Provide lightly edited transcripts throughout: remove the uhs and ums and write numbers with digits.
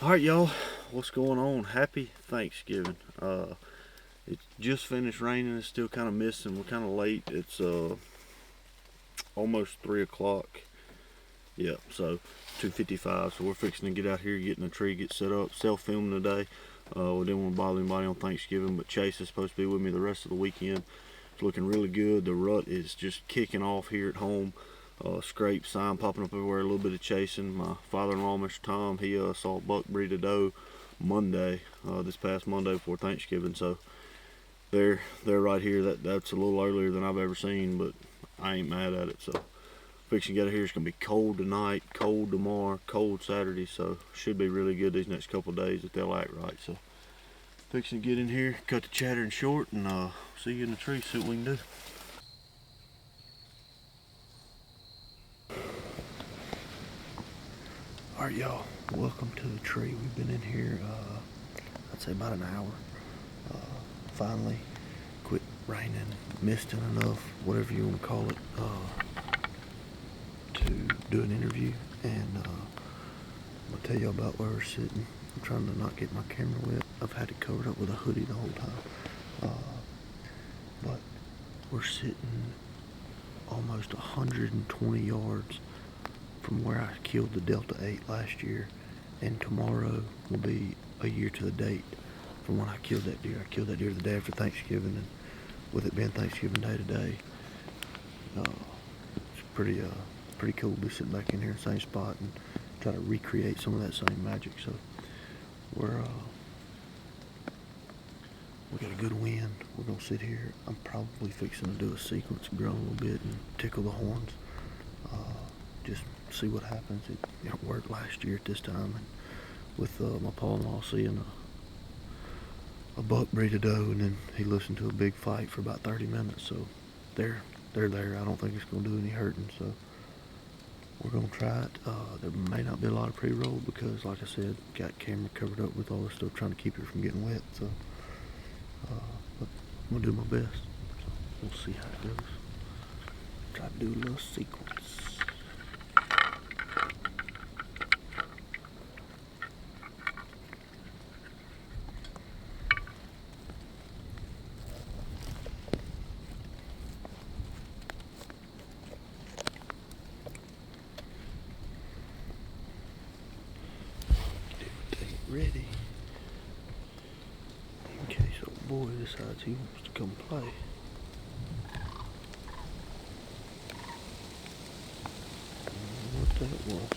Alright y'all, what's going on? Happy Thanksgiving. It just finished raining. It's still kind of misting. We're kind of late. It's almost 3 o'clock. Yep, so 2:55. So we're fixing to get out here, getting the tree, get set up, self-filming today. We didn't want to bother anybody on Thanksgiving, but Chase is supposed to be with me the rest of the weekend. It's looking really good. The rut is just kicking off here at home. Scrape sign popping up everywhere, a little bit of chasing. My father-in-law, Mr. Tom, he saw a buck breed a doe Monday, this past Monday before Thanksgiving. So they're right here. That's a little earlier than I've ever seen, but I ain't mad at it. So fixing to get out here. It's gonna be cold tonight, cold tomorrow, cold Saturday. So should be really good these next couple of days if they'll act right. So fixing to get in here, cut the chattering short, and see you in the tree. See what we can do. Alright y'all, welcome to the tree. We've been in here, I'd say about an hour. Finally quit raining, misting enough, whatever you want to call it, to do an interview. And I'm going to tell you about where we're sitting. I'm trying to not get my camera wet. I've had it covered up with a hoodie the whole time. But we're sitting almost 120 yards from where I killed the Delta 8 last year, and tomorrow will be a year to the date from when I killed that deer. I killed that deer the day after Thanksgiving, and with it being Thanksgiving Day today, it's pretty cool to be sitting back in here in the same spot and try to recreate some of that same magic. So we got a good wind. We're gonna sit here. I'm probably fixing to do a sequence, groan a little bit and tickle the horns. Just see what happens. It worked last year at this time, and with my pa-in-law seeing a buck breed a doe, and then he listened to a big fight for about 30 minutes. So they're there. I don't think it's gonna do any hurting. So we're gonna try it. There may not be a lot of pre-roll because, like I said, got camera covered up with all this stuff, trying to keep it from getting wet. So, but I'm gonna do my best. So we'll see how it goes. Try to do a little sequence. Ready in case old boy decides he wants to come play. I don't know what that was.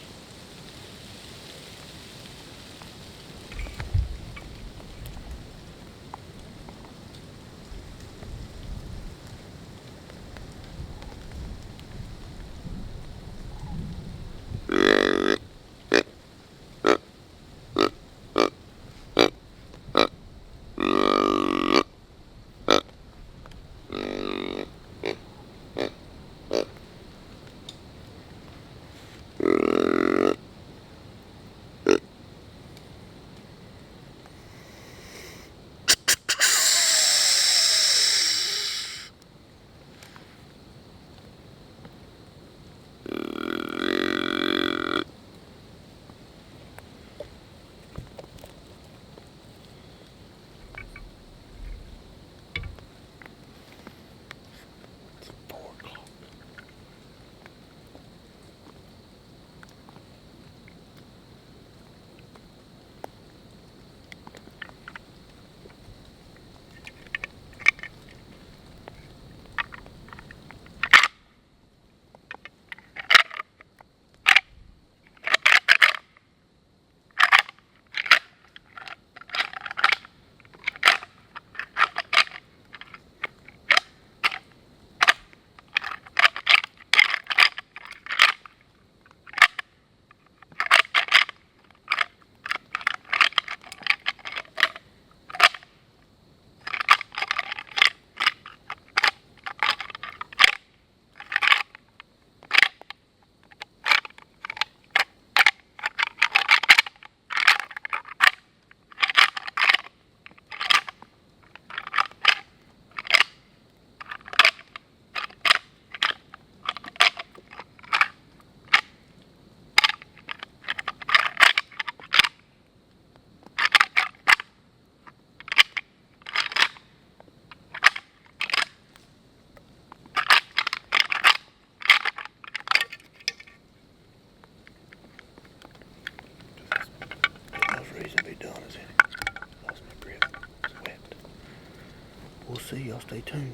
see. Y'all stay tuned.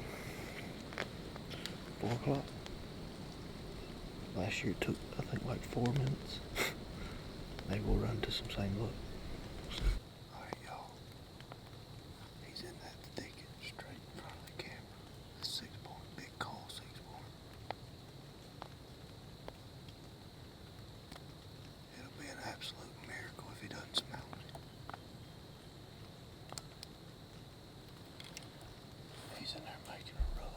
4 o'clock. Last year it took, I think, like 4 minutes. Maybe we'll run to some same look. Alright, y'all. He's in that thicket straight in front of the camera. The 6-point, big cull 6-point. It'll be an absolute miracle if he doesn't smell it. He's in there making a rub.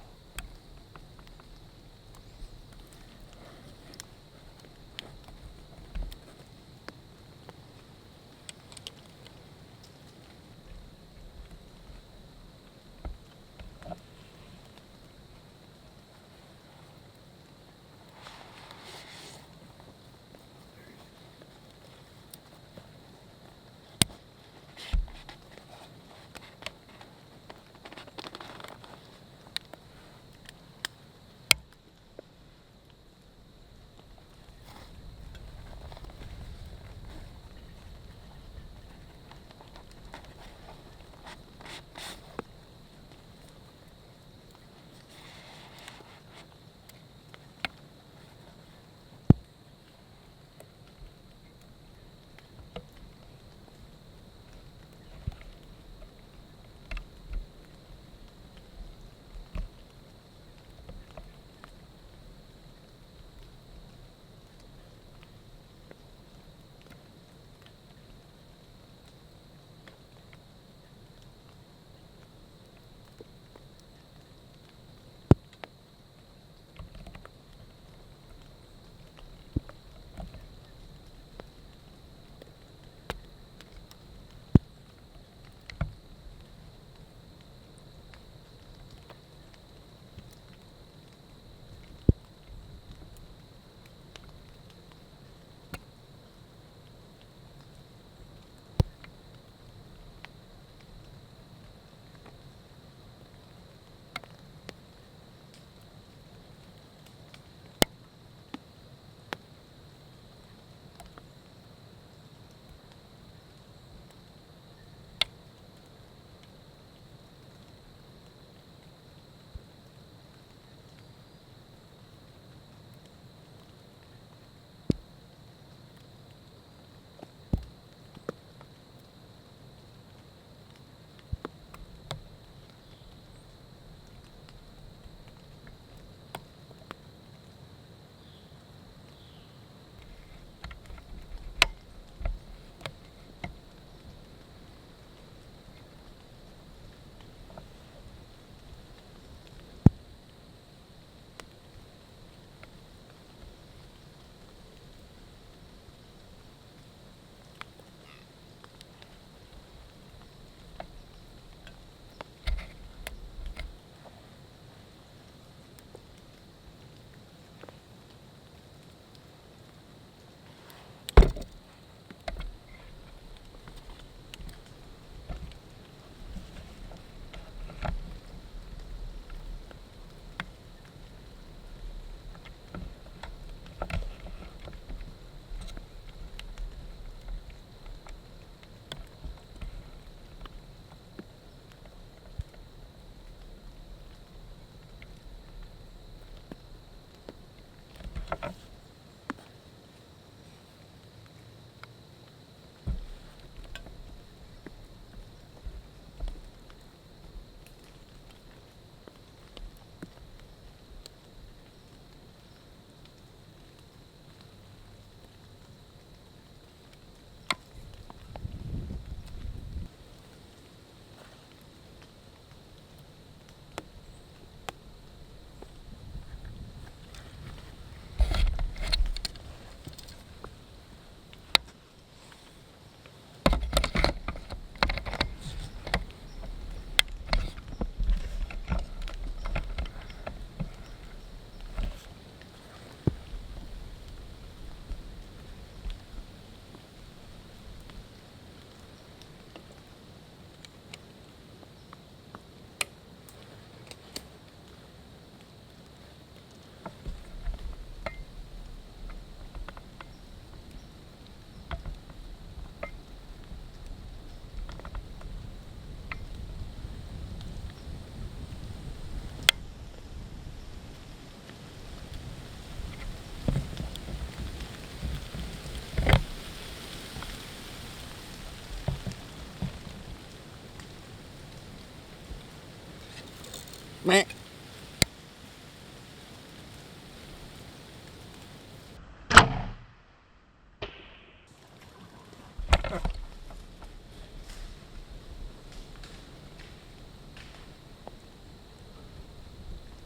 Man.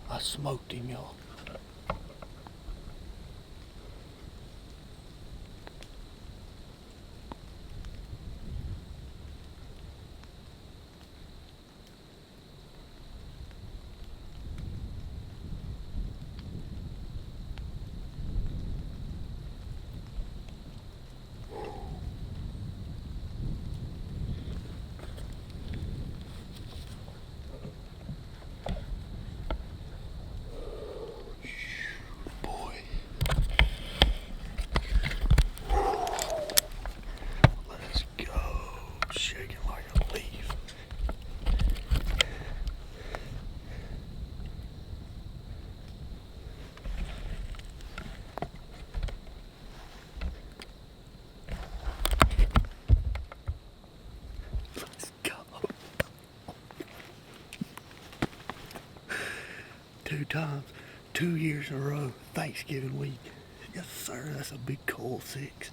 I smoked him, y'all. Two times, 2 years in a row, Thanksgiving week. Yes, sir, that's a big cull 6.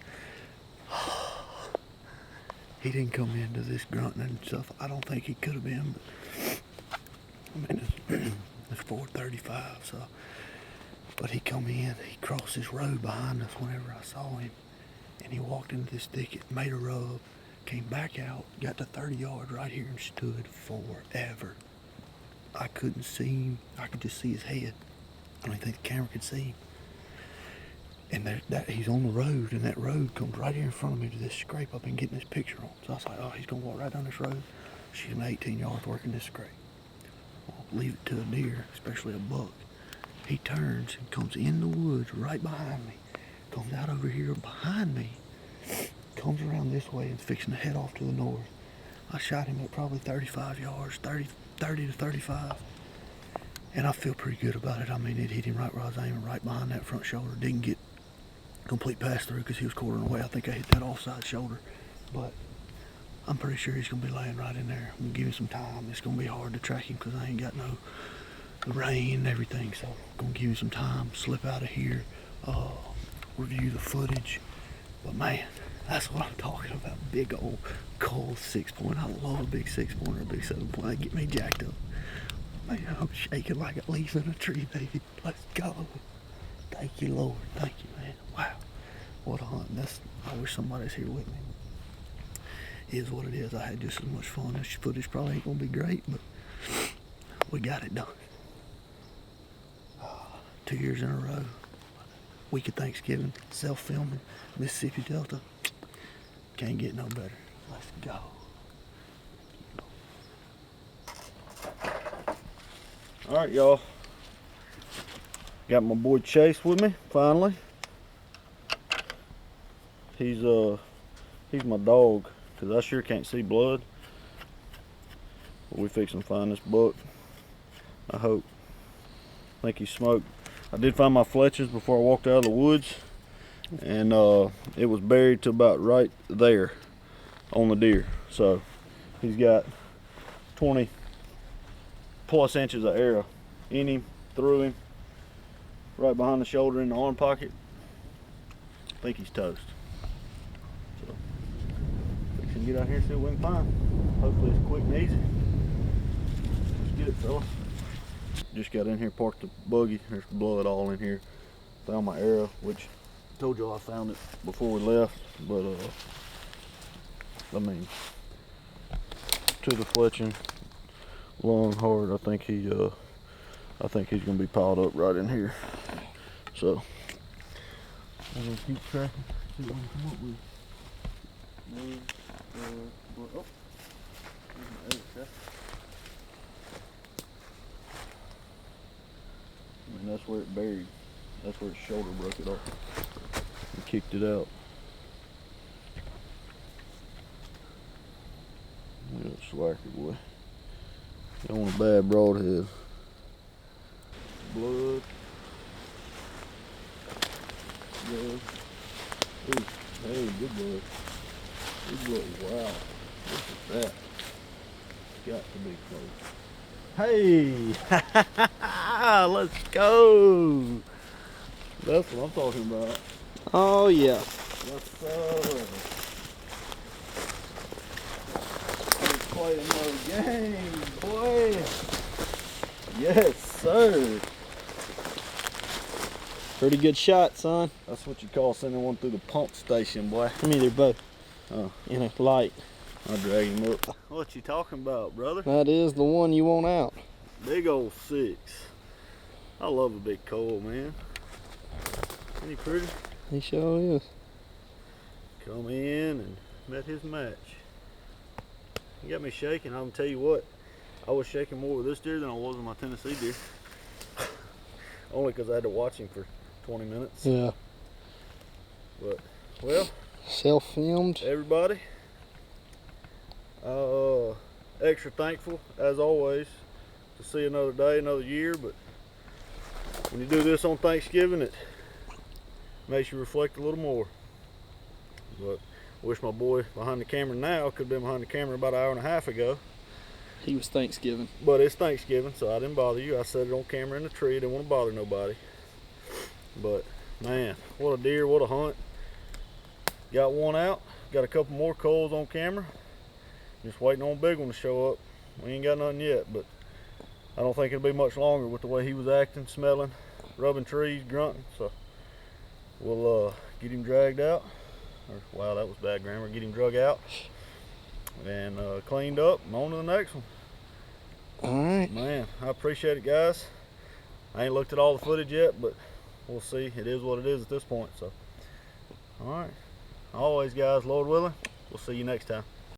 He didn't come into this grunting and stuff. I don't think he could have been, but I mean, it's 4:35, so. But he come in, he crossed this road behind us whenever I saw him, and he walked into this thicket, made a rub, came back out, got to 30 yards right here and stood forever. I couldn't see him. I could just see his head. I don't think the camera could see him. And he's on the road, and that road comes right here in front of me to this scrape I've been getting this picture on. So I was like, oh, he's going to walk right down this road. She's 18 yards working this scrape. I'll leave it to a deer, especially a buck. He turns and comes in the woods right behind me. Comes out over here behind me. Comes around this way and is fixing to head off to the north. I shot him at probably 35 yards, 30 to 35. And I feel pretty good about it. I mean, it hit him right where I was aiming, right behind that front shoulder. Didn't get complete pass through because he was quartering away. I think I hit that offside shoulder. But I'm pretty sure he's going to be laying right in there. I'm going to give him some time. It's going to be hard to track him because I ain't got no rain and everything. So I'm going to give him some time, slip out of here, review the footage. But man, that's what I'm talking about. Big old cull 6-point. I love a big 6-point or a big 7-point. They get me jacked up. Man, I'm shaking like a leaf in a tree, baby. Let's go. Thank you, Lord. Thank you, man. Wow. What a hunt. I wish somebody's here with me. It is what it is. I had just as much fun. This footage probably ain't going to be great, but we got it done. 2 years in a row. Week of Thanksgiving. Self-filming. Mississippi Delta. Can't get no better. Let's go. Alright, y'all. Got my boy Chase with me, finally. He's my dog, because I sure can't see blood. But we fixing to find this buck. I hope. I think he smoked. I did find my fletches before I walked out of the woods. And it was buried to about right there on the deer. So he's got 20 plus inches of arrow in him, through him, right behind the shoulder in the arm pocket. I think he's toast. So we can get out here and see what we can find. Hopefully it's quick and easy. Let's get it, fellas. Just got in here, parked the buggy. There's blood all in here. Found my arrow, which I told y'all I found it before we left, but I mean, to the fletching, long, hard. I think he's gonna be piled up right in here. So I'm gonna keep tracking, see what we can come up with. Oh, there's my arrow. I mean, that's where it buried. That's where its shoulder broke it off and kicked it out. Look at that slacker, boy. You don't want a bad broadhead. Blood. Blood. Ooh, hey, good blood. Good blood. Wow. Look at that. Got to be close. Hey, let's go. That's what I'm talking about. Oh yeah. Yes, sir. Let's play another game, boy. Yes, sir. Pretty good shot, son. That's what you call sending one through the pump station, boy. I mean, they're both in a light. I'll drag him up. What you talking about, brother? That is the one you want out. Big old 6. I love a big coal, man. Ain't he pretty? He sure is. Come in and met his match. He got me shaking. I'm gonna tell you what, I was shaking more with this deer than I was with my Tennessee deer. Only because I had to watch him for 20 minutes. Yeah. But, well. Self-filmed. Everybody. Extra thankful, as always, to see another day, another year. But when you do this on Thanksgiving, it makes you reflect a little more. But I wish my boy behind the camera now could have been behind the camera about an hour and a half ago. He was Thanksgiving. But it's Thanksgiving, so I didn't bother you. I set it on camera in the tree. I didn't want to bother nobody. But, man, what a deer, what a hunt. Got one out. Got a couple more culls on camera. Just waiting on a big one to show up. We ain't got nothing yet, but I don't think it'll be much longer with the way he was acting, smelling, rubbing trees, grunting. So we'll get him dragged out. Wow, that was bad grammar. Get him drug out and cleaned up and on to the next one. All right. Man, I appreciate it, guys. I ain't looked at all the footage yet, but we'll see. It is what it is at this point. So, all right. Always, guys, Lord willing, we'll see you next time.